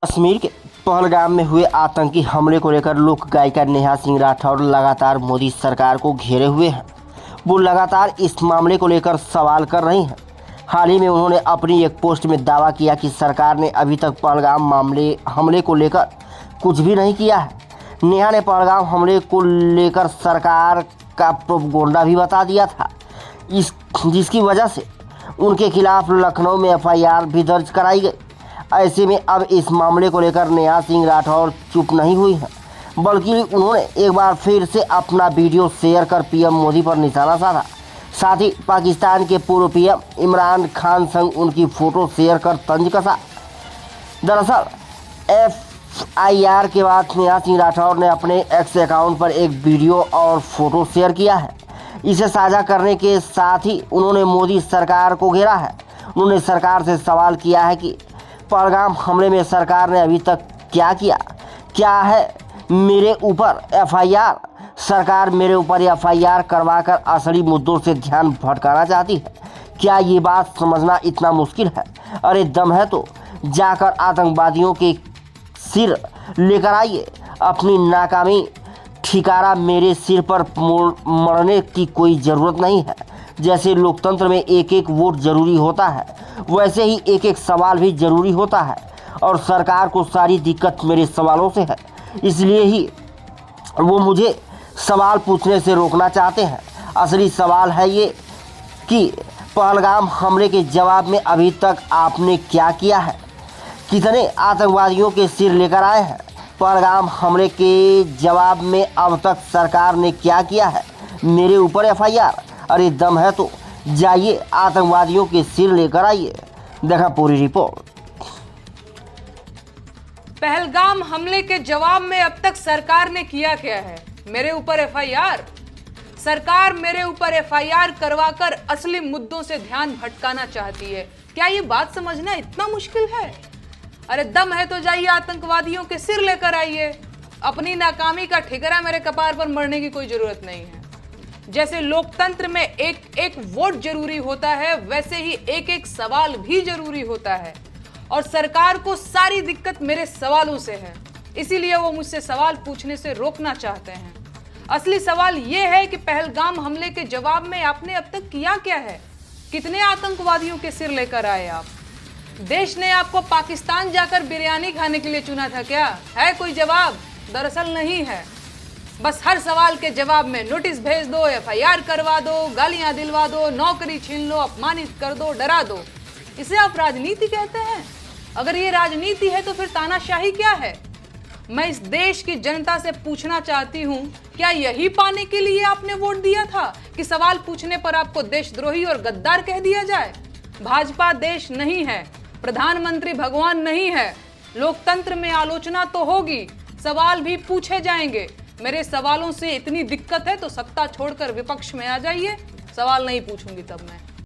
कश्मीर के पहलगाम में हुए आतंकी हमले को लेकर लोक गायिका नेहा सिंह राठौर लगातार मोदी सरकार को घेरे हुए हैं। वो लगातार इस मामले को लेकर सवाल कर रही हैं। हाल ही में उन्होंने अपनी एक पोस्ट में दावा किया कि सरकार ने अभी तक पहलगाम हमले को लेकर कुछ भी नहीं किया है। नेहा ने पहलगाम हमले को लेकर सरकार का प्रोपगेंडा भी बता दिया था, जिसकी वजह से उनके खिलाफ लखनऊ में एफआईआर भी दर्ज कराई गई। ऐसे में अब इस मामले को लेकर नेहा सिंह राठौर चुप नहीं हुई हैं, बल्कि उन्होंने एक बार फिर से अपना वीडियो शेयर कर पीएम मोदी पर निशाना साधा। साथ ही पाकिस्तान के पूर्व पीएम इमरान खान संग उनकी फोटो शेयर कर तंज कसा। दरअसल एफआईआर के बाद नेहा सिंह राठौर ने अपने एक्स अकाउंट पर एक वीडियो और फोटो शेयर किया है। इसे साझा करने के साथ ही उन्होंने मोदी सरकार को घेरा है। उन्होंने सरकार से सवाल किया है कि पहलगाम हमले में सरकार ने अभी तक क्या किया, क्या है मेरे ऊपर एफआईआर। सरकार मेरे ऊपर एफआईआर करवाकर असली मुद्दों से ध्यान भटकाना चाहती है। क्या ये बात समझना इतना मुश्किल है? अरे दम है तो जाकर आतंकवादियों के सिर लेकर आइए। अपनी नाकामी ठिकारा मेरे सिर पर मरने की कोई ज़रूरत नहीं है। जैसे लोकतंत्र में एक एक वोट जरूरी होता है, वैसे ही एक एक सवाल भी जरूरी होता है। और सरकार को सारी दिक्कत मेरे सवालों से है, इसलिए ही वो मुझे सवाल पूछने से रोकना चाहते हैं। असली सवाल है ये कि पहलगाम हमले के जवाब में अभी तक आपने क्या किया है? कितने आतंकवादियों के सिर लेकर आए हैं? पहलगाम हमले के जवाब में अब तक सरकार ने क्या किया है? मेरे ऊपर एफआईआर। अरे दम है तो जाइए आतंकवादियों के सिर लेकर आइए। देखा पूरी रिपोर्ट। पहलगाम हमले के जवाब में अब तक सरकार ने किया क्या है? मेरे ऊपर एफआईआर। सरकार मेरे ऊपर एफआईआर करवाकर असली मुद्दों से ध्यान भटकाना चाहती है। क्या ये बात समझना इतना मुश्किल है? अरे दम है तो जाइए आतंकवादियों के सिर लेकर आइए। अपनी नाकामी का ठिकरा मेरे कपार पर मरने की कोई जरूरत नहीं है। जैसे लोकतंत्र में एक एक वोट जरूरी होता है, वैसे ही एक एक सवाल भी जरूरी होता है। और सरकार को सारी दिक्कत मेरे सवालों से है, इसीलिए वो मुझसे सवाल पूछने से रोकना चाहते हैं। असली सवाल ये है कि पहलगाम हमले के जवाब में आपने अब तक किया क्या है? कितने आतंकवादियों के सिर लेकर आए आप? देश ने आपको पाकिस्तान जाकर बिरयानी खाने के लिए चुना था क्या? है कोई जवाब? दरअसल नहीं है। बस हर सवाल के जवाब में नोटिस भेज दो, एफआईआर करवा दो, गालियां दिलवा दो, नौकरी छीन लो, अपमानित कर दो, डरा दो। इसे आप राजनीति कहते हैं? अगर ये राजनीति है तो फिर तानाशाही क्या है? मैं इस देश की जनता से पूछना चाहती हूँ, क्या यही पाने के लिए आपने वोट दिया था कि सवाल पूछने पर आपको देशद्रोही और गद्दार कह दिया जाए? भाजपा देश नहीं है, प्रधानमंत्री भगवान नहीं है। लोकतंत्र में आलोचना तो होगी, सवाल भी पूछे जाएंगे। मेरे सवालों से इतनी दिक्कत है तो सत्ता छोड़कर विपक्ष में आ जाइए, सवाल नहीं पूछूंगी तब मैं।